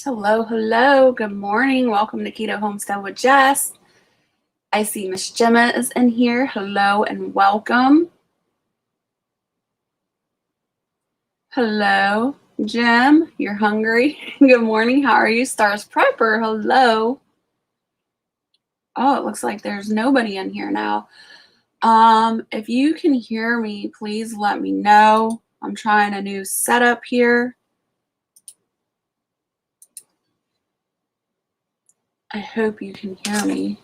Hello, hello. Good morning. Welcome to Keto Homestead with Jess. I see Miss Gemma is in here. Hello and welcome. Hello, Jim. You're hungry? Good morning. How are you? Stars Prepper. Hello. Oh, it looks like there's nobody in here now. If you can hear me, please let me know. I'm trying a new setup here. I hope you can hear me.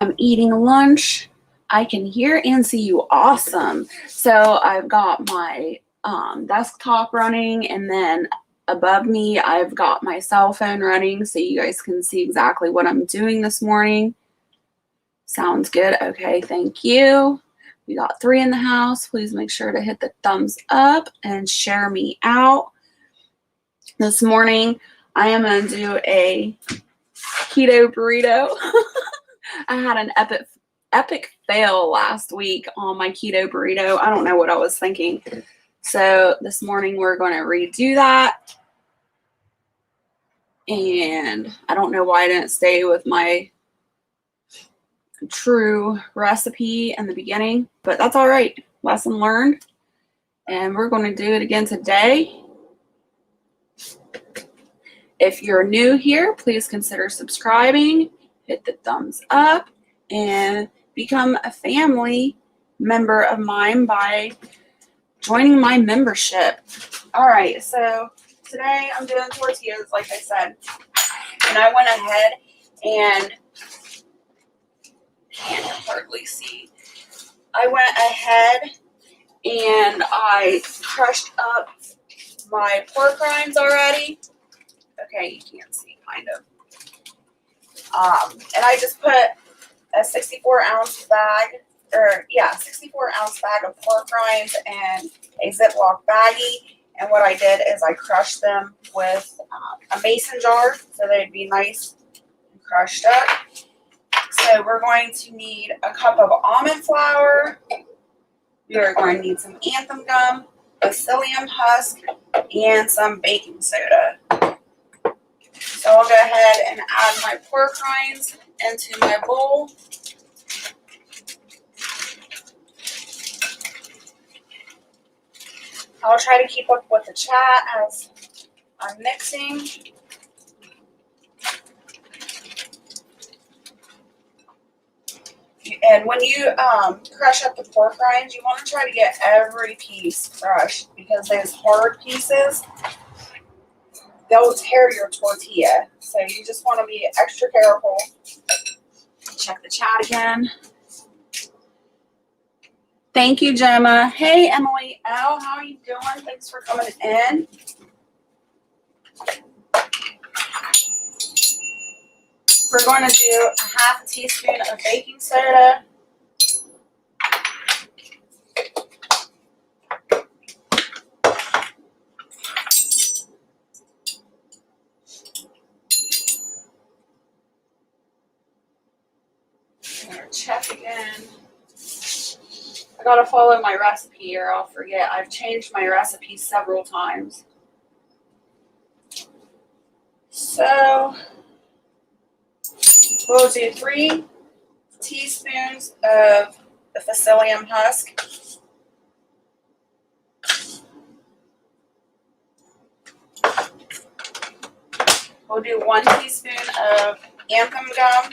I'm eating lunch. I can hear and see you. Awesome. So I've got my desktop running, and then above me I've got my cell phone running so you guys can see exactly what I'm doing this morning. Sounds good. Okay, thank you. We got 3 in the house. Please make sure to hit the thumbs up and share me out. This morning I am going to do a keto burrito. I had an epic fail last week on my keto burrito. I don't know what I was thinking. So this morning we're going to redo that. And I don't know why I didn't stay with my true recipe in the beginning, but that's all right. Lesson learned. And we're going to do it again today. If you're new here, please consider subscribing. Hit the thumbs up and become a family member of mine by joining my membership. All right, so today I'm doing tortillas, like I said, and I went ahead and can't hardly see. I went ahead and I crushed up my pork rinds already. Okay, you can't see, kind of. And I just put a 64-ounce bag, 64-ounce bag of pork rinds and a Ziploc baggie. And what I did is I crushed them with a mason jar so they'd be nice and crushed up. So we're going to need a cup of almond flour. We are going to need some anthem gum, a psyllium husk, and some baking soda. So I'll go ahead and add my pork rinds into my bowl. I'll try to keep up with the chat as I'm mixing. And when you crush up the pork rinds, you want to try to get every piece crushed because those hard pieces, they'll tear your tortilla. So you just want to be extra careful. Check the chat again. Thank you, Gemma. Hey, Emily L. How are you doing? Thanks for coming in. We're going to do a half a teaspoon of baking soda. Check again. I gotta follow my recipe or I'll forget. I've changed my recipe several times. So we'll do 3 teaspoons of the psyllium husk. We'll do 1 teaspoon of anthem gum.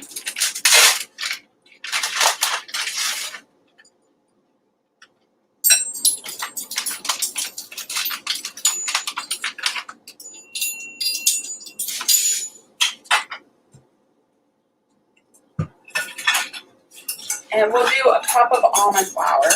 And we'll do a cup of almond flour.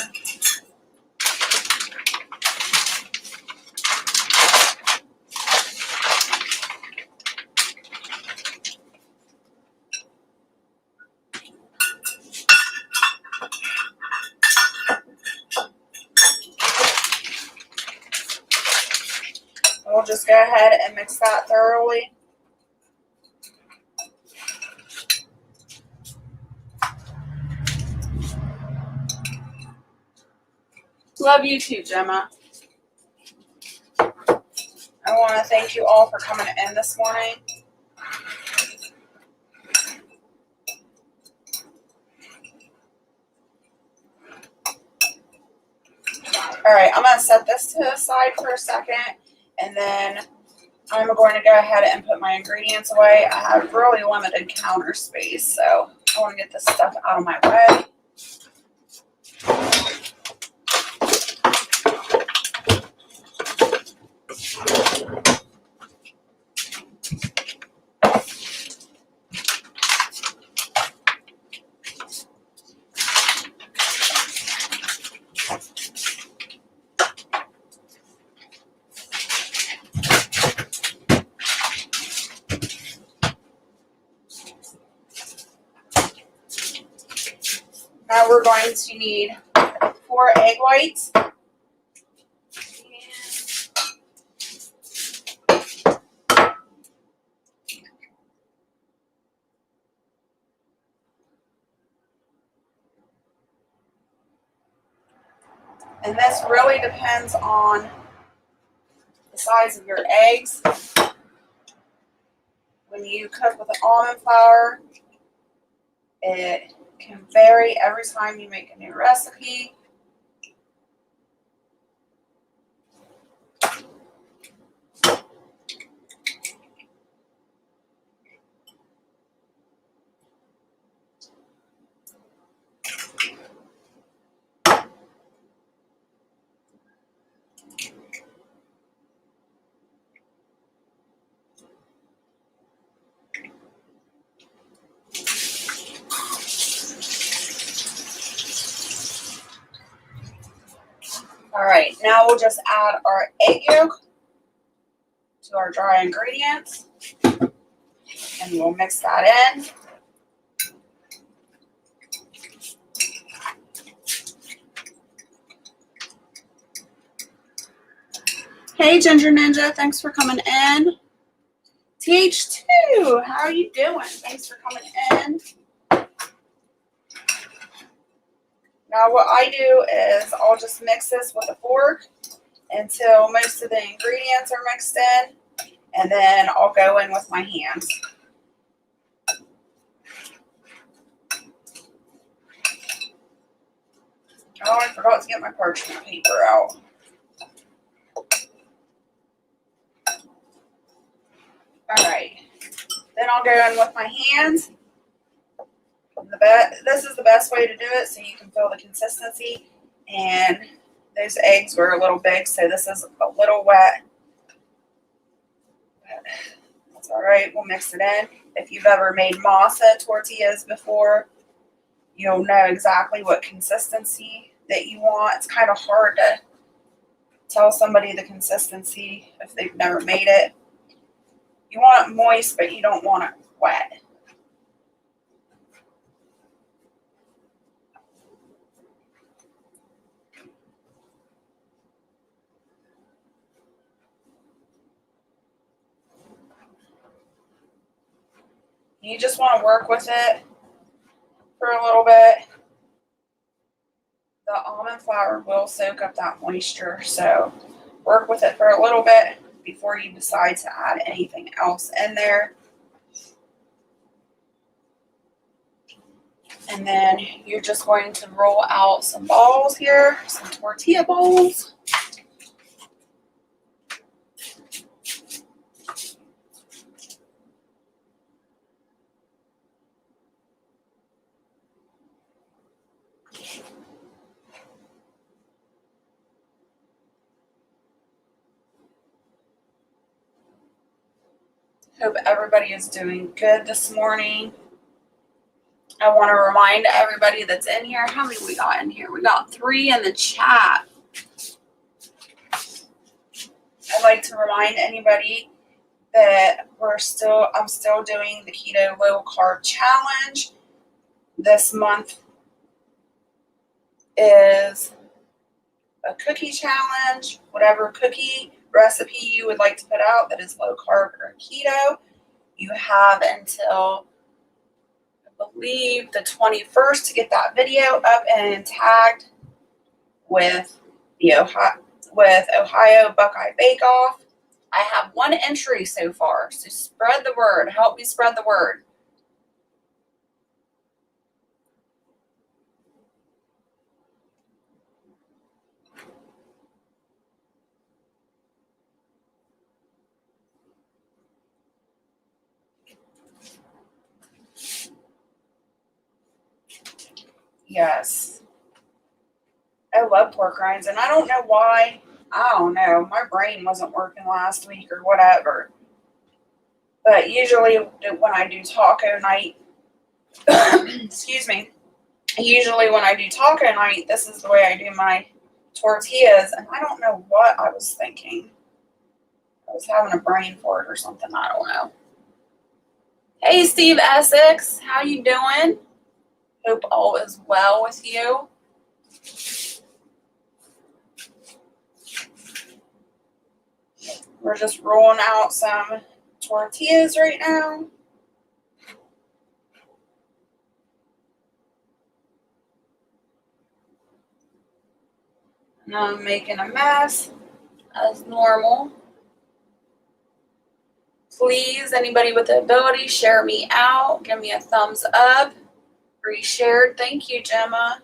We'll just go ahead and mix that thoroughly. Love you too, Gemma. I want to thank you all for coming in this morning. All right, I'm going to set this to the side for a second, and then I'm going to go ahead and put my ingredients away. I have really limited counter space, so I want to get this stuff out of my way. Now we're going to need 4 egg whites. And this really depends on the size of your eggs. When you cook with almond flour, it can vary every time you make a new recipe. All right, now we'll just add our egg yolk to our dry ingredients, and we'll mix that in. Hey, Ginger Ninja, thanks for coming in. TH2, how are you doing? Thanks for coming in. Now what I do is I'll just mix this with a fork until most of the ingredients are mixed in, and then I'll go in with my hands. Oh, I forgot to get my parchment paper out. All right, then I'll go in with my hands. This is the best way to do it so you can feel the consistency, and those eggs were a little big, so this is a little wet. That's all right, we'll mix it in. If you've ever made masa tortillas before, you'll know exactly what consistency that you want. It's kind of hard to tell somebody the consistency if they've never made it. You want it moist, but you don't want it wet. You just want to work with it for a little bit. The almond flour will soak up that moisture, so work with it for a little bit before you decide to add anything else in there. And then you're just going to roll out some balls here, some tortilla balls. Hope everybody is doing good this morning. I want to remind everybody that's in here, how many we got in here? We got 3 in the chat. I'd like to remind anybody that I'm still doing the Keto Low Carb Challenge. This month is a cookie challenge. Whatever cookie recipe you would like to put out that is low carb or keto. You have until, I believe, the 21st to get that video up and tagged with the Ohio Buckeye Bake Off. I have 1 entry so far, so spread the word. Help me spread the word. Yes. I love pork rinds, and I don't know why. I don't know. My brain wasn't working last week or whatever. But usually when I do taco night, excuse me, usually when I do taco night, this is the way I do my tortillas, and I don't know what I was thinking. I was having a brain fart or something. I don't know. Hey, Steve Essex, how you doing? Hope all is well with you. We're just rolling out some tortillas right now. And I'm making a mess as normal. Please, anybody with the ability, share me out. Give me a thumbs up. Reshared. Thank you, Gemma.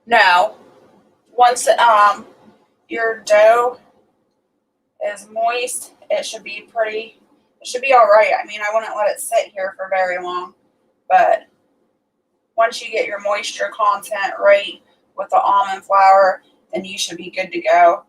No. Once your dough is moist, it should be all right. I mean, I wouldn't let it sit here for very long, but once you get your moisture content right with the almond flour, then you should be good to go.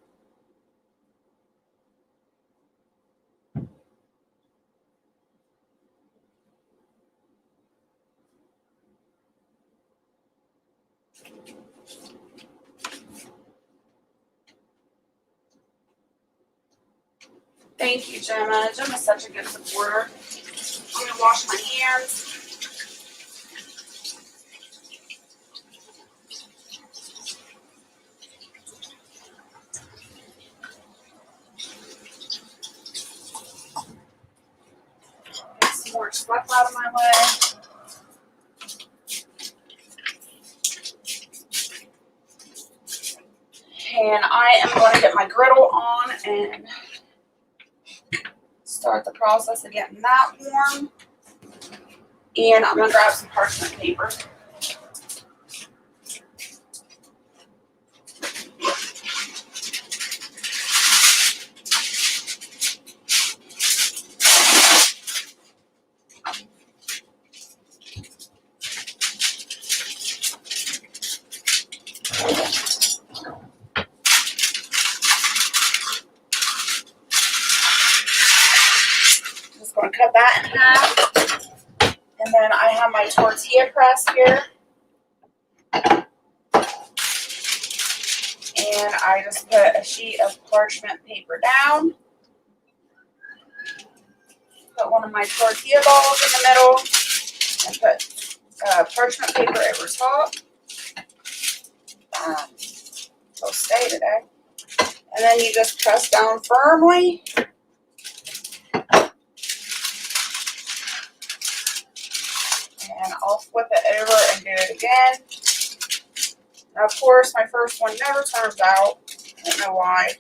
Thank you, Gemma. Gemma's such a good supporter. I'm going to wash my hands. Get some more stuff out of my way. And I am going to get my griddle on and start the process of getting that warm. And I'm going to grab some parchment paper. Just going to cut that in half. And then I have my tortilla press here. And I just put a sheet of parchment paper down. Put one of my tortilla balls in the middle and put parchment paper over top. It'll stay today. And then you just press down firmly. And I'll flip it over and do it again. Now, of course, my first one never turns out. I don't know why.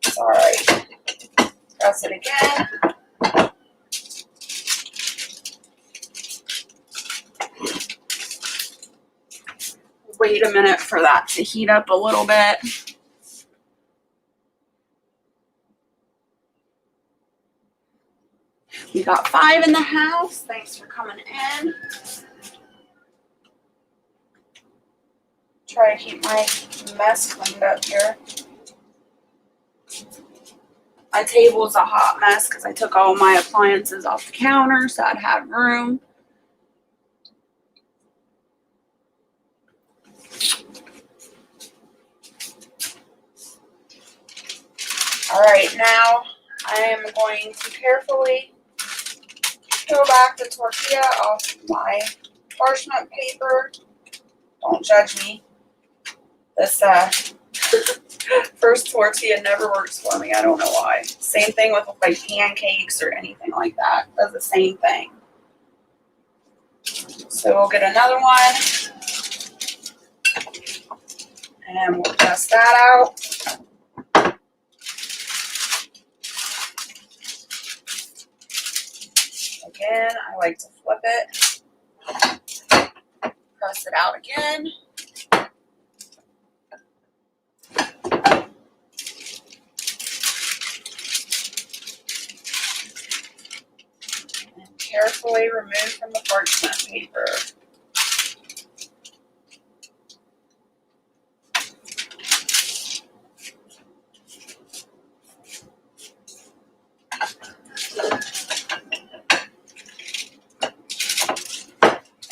It's alright. Press it again. Wait a minute for that to heat up a little bit. We got 5 in the house. Thanks for coming in. Try to keep my mess cleaned up here. My table is a hot mess because I took all my appliances off the counter so I'd have room. All right, now I am going to carefully peel back the tortilla off my parchment paper. Don't judge me. This first tortilla never works for me. I don't know why. Same thing with like pancakes or anything like that. Does the same thing. So we'll get another one. And we'll test that out. Again, I like to flip it. Press it out again. And carefully remove from the parchment paper.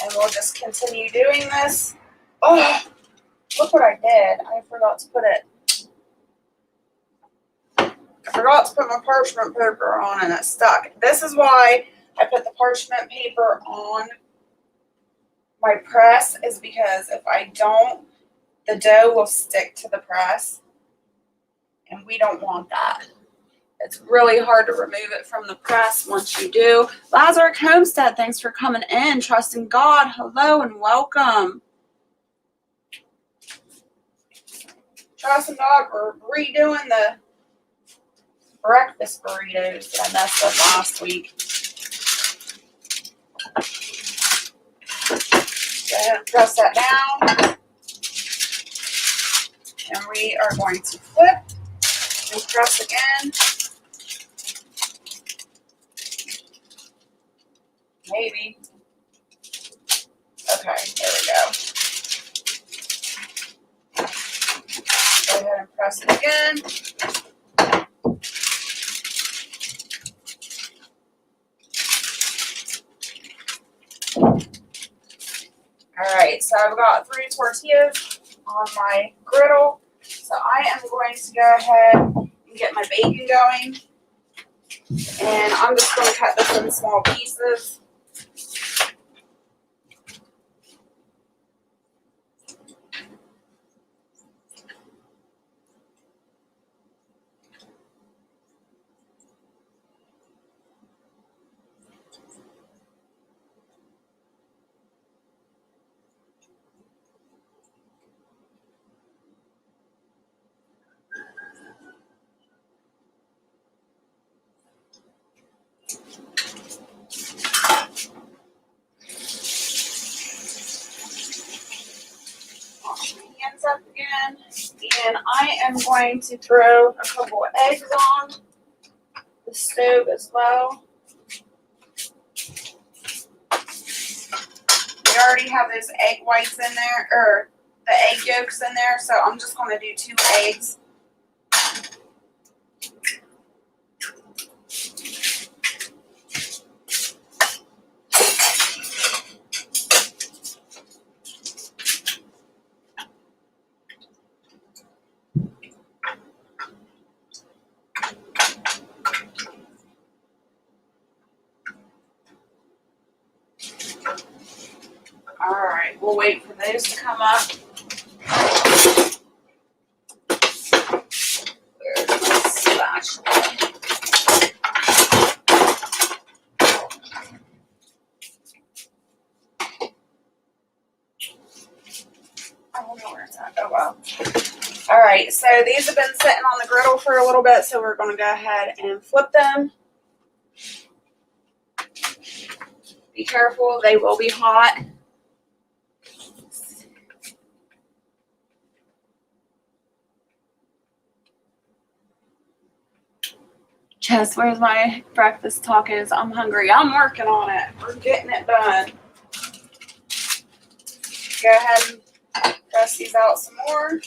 And we'll just continue doing this. Oh, look what I did. I forgot to put my parchment paper on and it stuck. This is why I put the parchment paper on my press, is because if I don't, the dough will stick to the press. And we don't want that. It's really hard to remove it from the press once you do. Lazarus Homestead, thanks for coming in. Trusting God, hello and welcome. Trusting God, we're redoing the breakfast burritos that I messed up last week. Go ahead and press that down. And we are going to flip and press again. Maybe. Okay, there we go. Go ahead and press it again. Alright, so I've got 3 tortillas on my griddle. So I am going to go ahead and get my bacon going. And I'm just going to cut this in small pieces. Wash my hands up again. And I am going to throw a couple of eggs on the stove as well. We already have those egg whites in there, or the egg yolks in there, so I'm just going to do 2 eggs. Alright, we'll wait for those to come up. Where's my spatula? I don't know where it's at. Oh well. Alright, so these have been sitting on the griddle for a little bit, so we're going to go ahead and flip them. Be careful, they will be hot. Jess, where's my breakfast tacos? I'm hungry. I'm working on it. We're getting it done. Go ahead and press these out some more.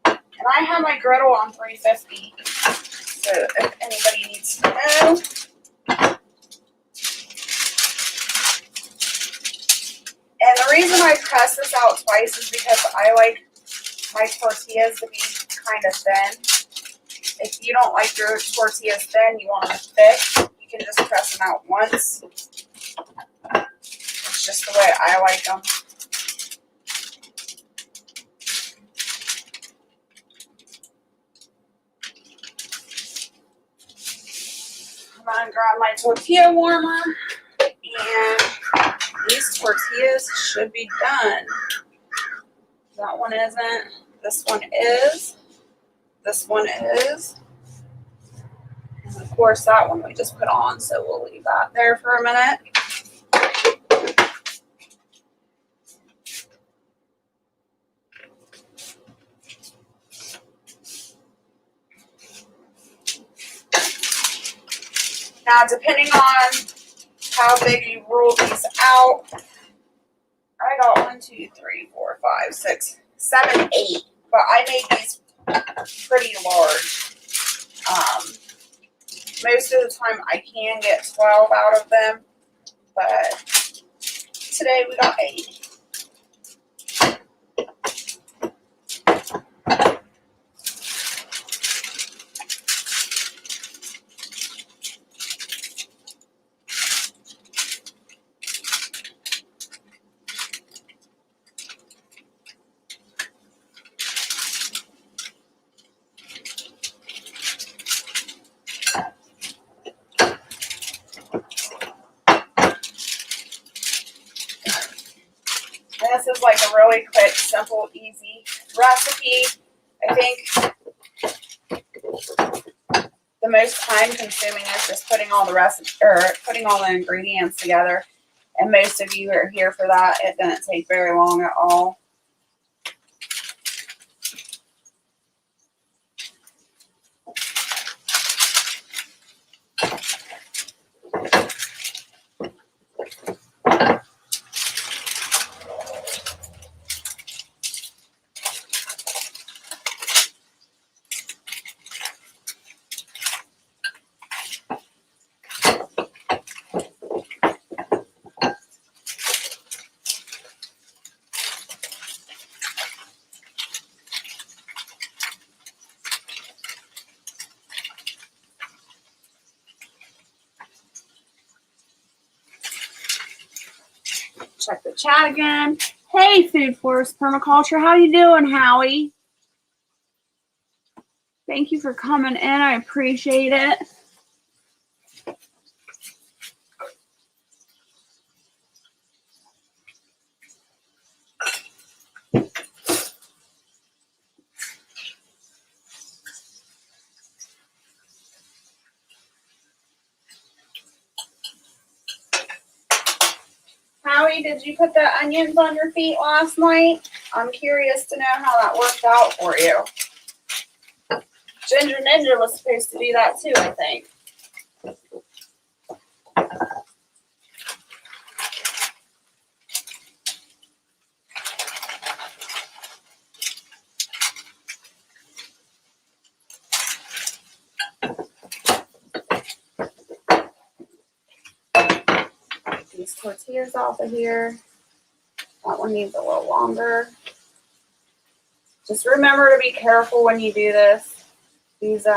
And I have my griddle on 350. So if anybody needs to know. And the reason I press this out twice is because I like my tortillas to be kind of thin. If you don't like your tortillas thin, you want them thick, you can just press them out once. It's just the way I like them. I'm going to grab my tortilla warmer, and these tortillas should be done. That one isn't. This one is. This one is. And of course, that one we just put on, so we'll leave that there for a minute. Now, depending on how big you roll these out, I got 1, 2, 3, 4, 5, 6, 7, 8, but I made these pretty large. Most of the time I can get 12 out of them, but today we got 8. And this is like a really quick, simple, easy recipe. I think the most time consuming is just putting all the ingredients together. And most of you are here for that. It doesn't take very long at all. Check the chat again. Hey, Food Forest Permaculture. How you doing, Howie? Thank you for coming in. I appreciate it. Howie, did you put the onions on your feet last night? I'm curious to know how that worked out for you. Ginger Ninja was supposed to do that too, I think. Get these tortillas off of here. That one needs a little longer. Just remember to be careful when you do this. These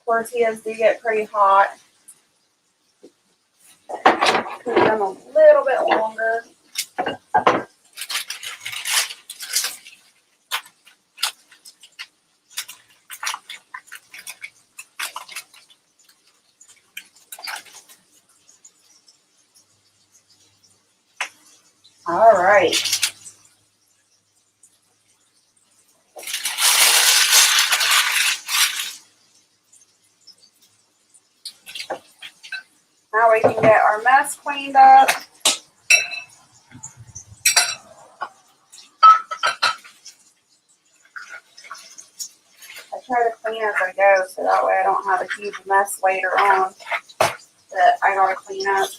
tortillas do get pretty hot. Cook them a little bit longer. All right. Now we can get our mess cleaned up. I try to clean as I go so that way I don't have a huge mess later on that I gotta clean up.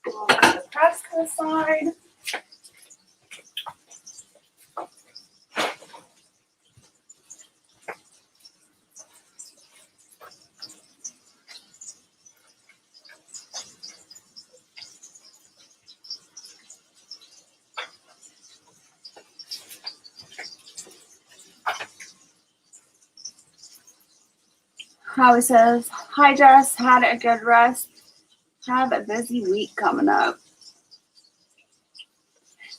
All Probably says, hi Jess, had a good rest. Have a busy week coming up.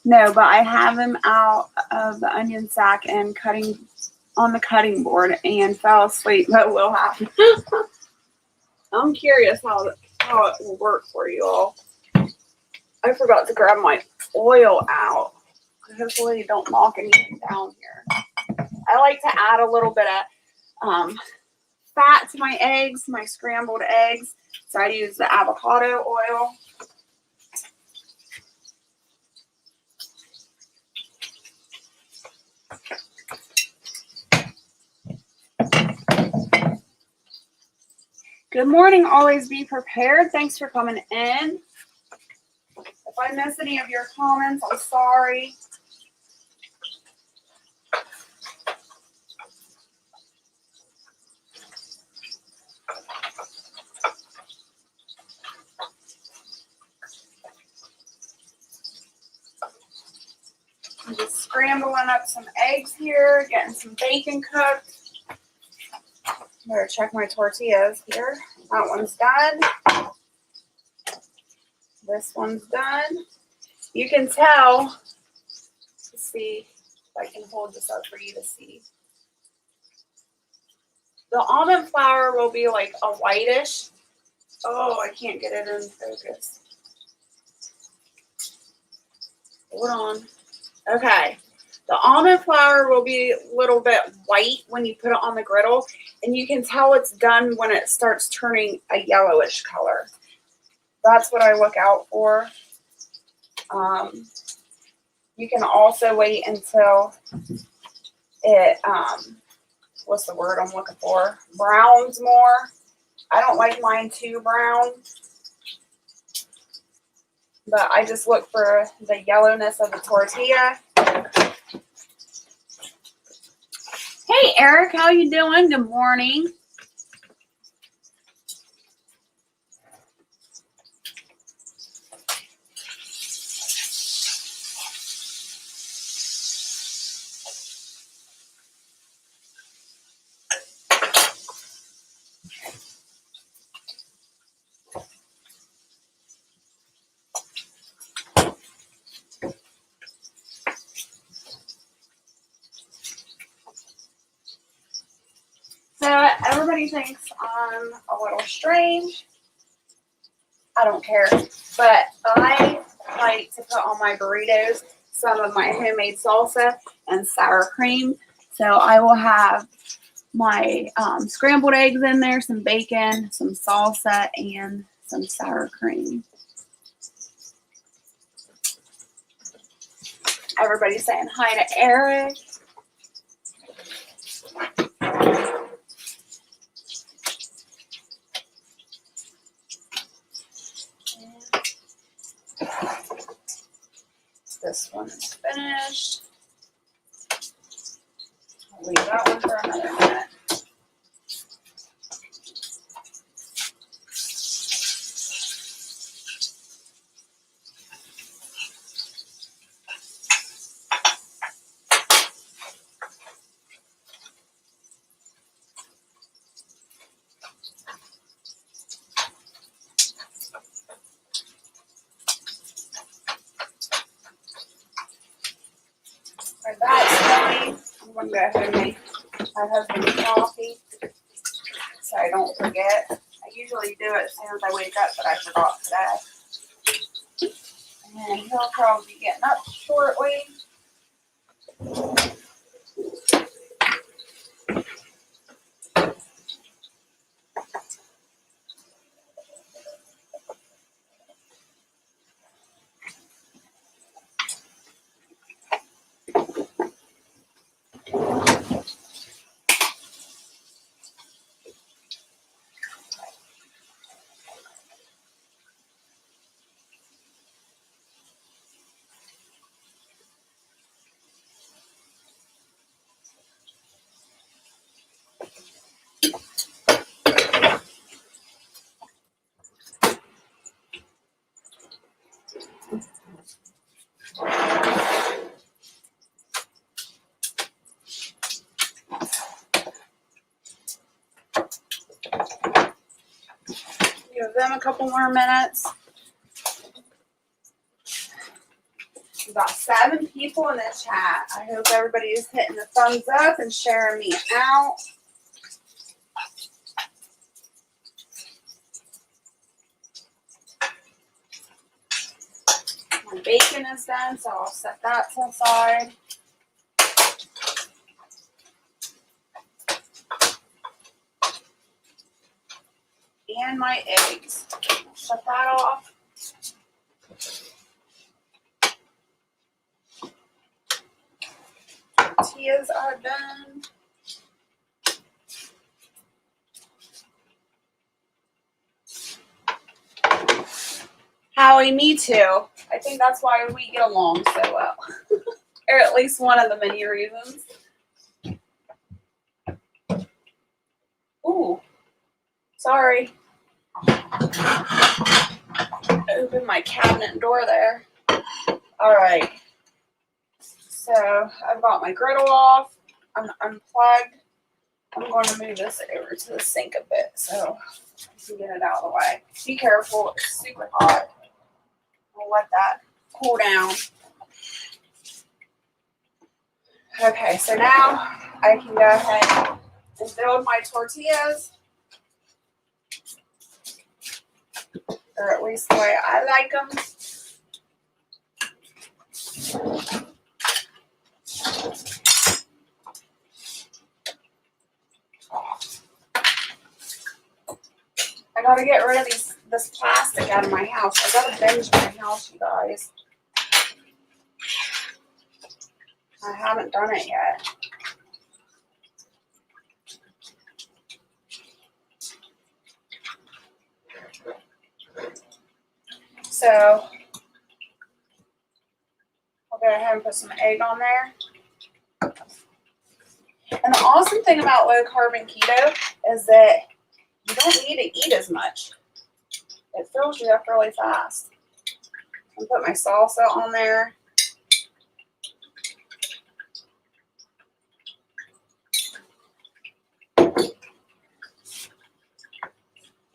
No, but I have him out of the onion sack and cutting on the cutting board and fell asleep. That will happen. I'm curious how it will work for you all. I forgot to grab my oil out. Hopefully you don't knock anything down here. I like to add a little bit of fat to my eggs, my scrambled eggs. So I use the avocado oil. Good morning. Always be prepared. Thanks for coming in. If I miss any of your comments, I'm sorry. I'm just scrambling up some eggs here, getting some bacon cooked. Better check my tortillas here. That one's done. This one's done. You can tell. Let's see if I can hold this up for you to see. The almond flour will be like a whitish. Oh, I can't get it in focus. Hold on. Okay. The almond flour will be a little bit white when you put it on the griddle, and you can tell it's done when it starts turning a yellowish color. That's what I look out for. You can also wait until it, what's the word I'm looking for? Browns more. I don't like mine too brown, but I just look for the yellowness of the tortilla. Hey, Eric, how you doing? Good morning. So everybody thinks I'm a little strange. I don't care. But I like to put on my burritos some of my homemade salsa and sour cream. So I will have my scrambled eggs in there, some bacon, some salsa, and some sour cream. Everybody's saying hi to Eric. This one is finished. I'll leave that one for another minute. For that going, I'm going to go ahead and make my husband's coffee so I don't forget. I usually do it as soon as I wake up, but I forgot today. And he'll probably be getting up shortly. Give them a couple more minutes. We've got 7 people in the chat. I hope everybody is hitting the thumbs up and sharing me out. My bacon is done, so I'll set that to the side. And my eggs. Shut that off. Tortillas are done. Howie, me too. I think that's why we get along so well. Or at least one of the many reasons. Ooh. Sorry. Open my cabinet door there. Alright. So I've got my griddle off. I'm unplugged. I'm going to move this over to the sink a bit so I can get it out of the way. Be careful, it's super hot. I'll let that cool down. Okay, so now I can go ahead and build my tortillas. Or at least the way I like them. I gotta get rid of this plastic out of my house. I gotta binge my house, you guys. I haven't done it yet. So I'll go ahead and put some egg on there. And the awesome thing about low carb and keto is that you don't need to eat as much. It fills you up really fast. I'll put my salsa on there.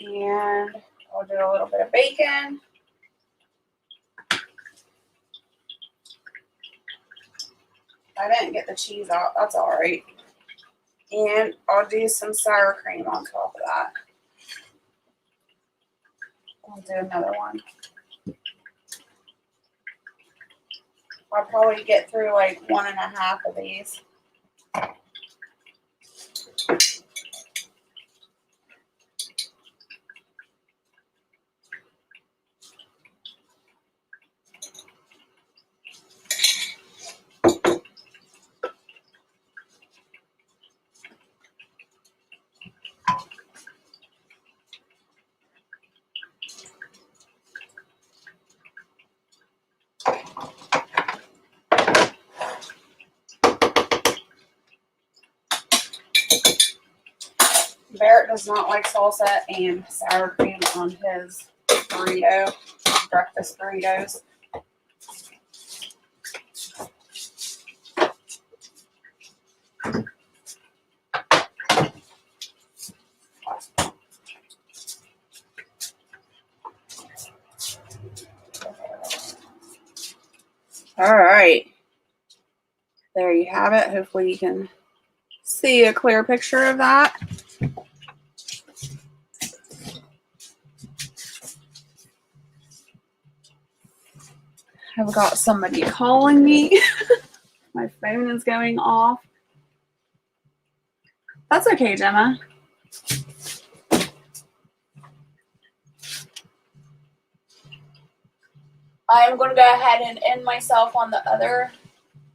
And I'll do a little bit of bacon. I didn't get the cheese out. That's all right. And I'll do some sour cream on top of that. I'll do another one. I'll probably get through like 1.5 of these. Barrett does not like salsa and sour cream on his burrito, breakfast burritos. All right. There you have it. Hopefully you can see a clear picture of that. I've got somebody calling me. My phone is going off. That's okay, Gemma. I'm going to go ahead and end myself on the other